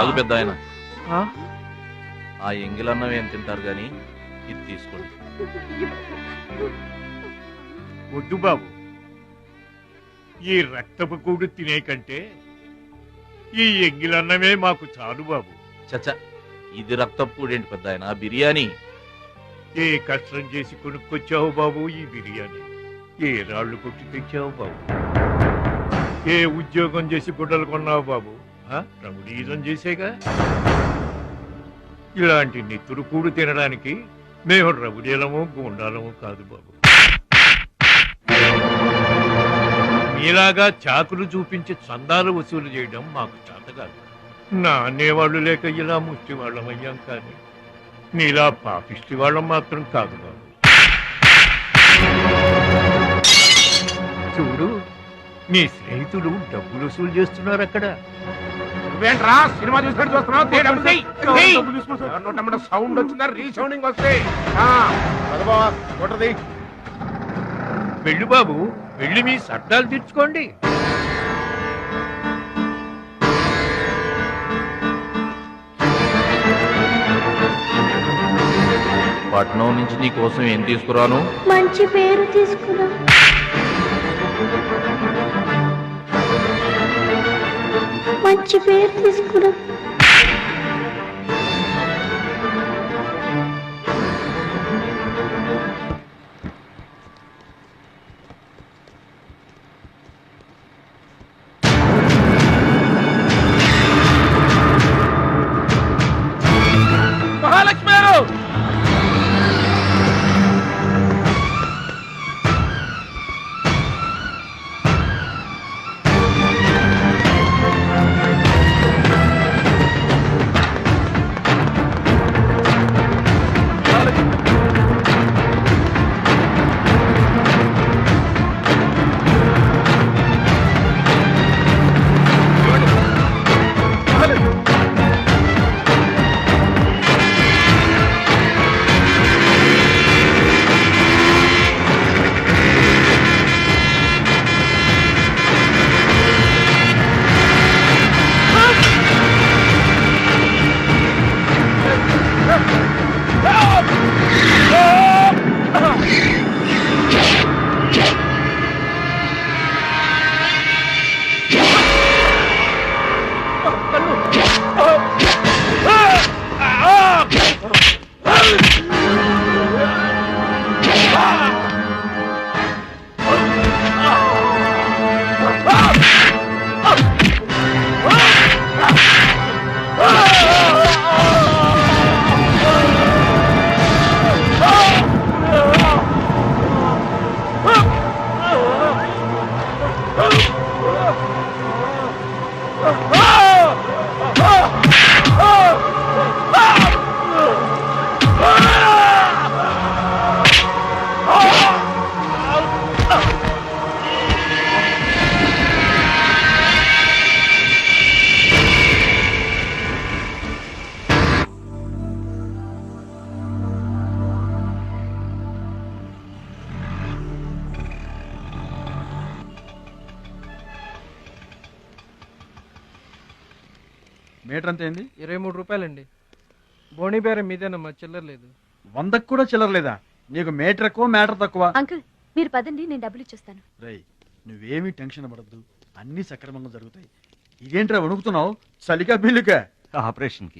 ఆగు పెద్ద ఆయన. ఆ ఎంగిలన్నం ఏం తింటారు గాని ఇది తీసుకోండి. వద్దు బాబు, ఈ రక్తపు కూడు తినే కంటే ఈ ఎంగిలన్నమే మాకు చాలు బాబు. చచ్చ, ఇది రక్తపూడేంటి పెద్ద ఆయన, బిర్యానీ. ఏ కష్టం చేసి కొనుక్కొచ్చావు బాబు ఈ బిర్యానీ? ఏ రాళ్లు కొట్టి తెచ్చావు బాబు? ఏ ఉద్యోగం చేసి గుడ్డలు కొన్నావు బాబు? రౌడీజం చేసేగా. ఇలాంటి నెత్తురు కూడు తినడానికి మేము రౌడీలము గూండాలము కాదు బాబు. మీలాగా చాకులు చూపించి చందాలు వసూలు చేయడం మాకు చేత కాదు. నా అనేవాళ్ళు లేక ఇలా ముష్టి వాళ్ళం అయ్యాం, కానీ నీలా పాపిష్టి వాళ్ళం మాత్రం కాదు బాబు. చూడు, నీ స్నేహితులు డబ్బులు వసూలు చేస్తున్నారు అక్కడ. సినిమా చూస్తున్నావు, సౌండ్ వచ్చిందా? రీసౌండింగ్ వస్తే వెళ్ళు బాబు, వెళ్ళి మీ సట్టాలు తీర్చుకోండి. పట్నం నుంచి నీ కోసం ఏం తీసుకురాను? మంచి పేరు తీసుకురా. మంచి పేరు తీసుకురా. మహాలక్ష్మి గారు! మీటర్ అంత ఏంది? 23 రూపాయలండి. బోణి బేరం మీదేనమ్మా, చిల్లర లేదు. 100కు కూడా చిల్లర లేదా? నీకు మీటర్ ఎక్కువ, మ్యాటర్ తక్కువ. అంకుల్, మీరు పదండి, నేను డబ్బులు ఇచ్చేస్తాను. రేయ్, నువ్వేమీ టెన్షన్ పడద్దు, అన్ని సక్రమంగా జరుగుతాయి. ఇదేంట్రా వణుకుతున్నావు? చలికా బిల్లుకా? ఆపరేషన్ కి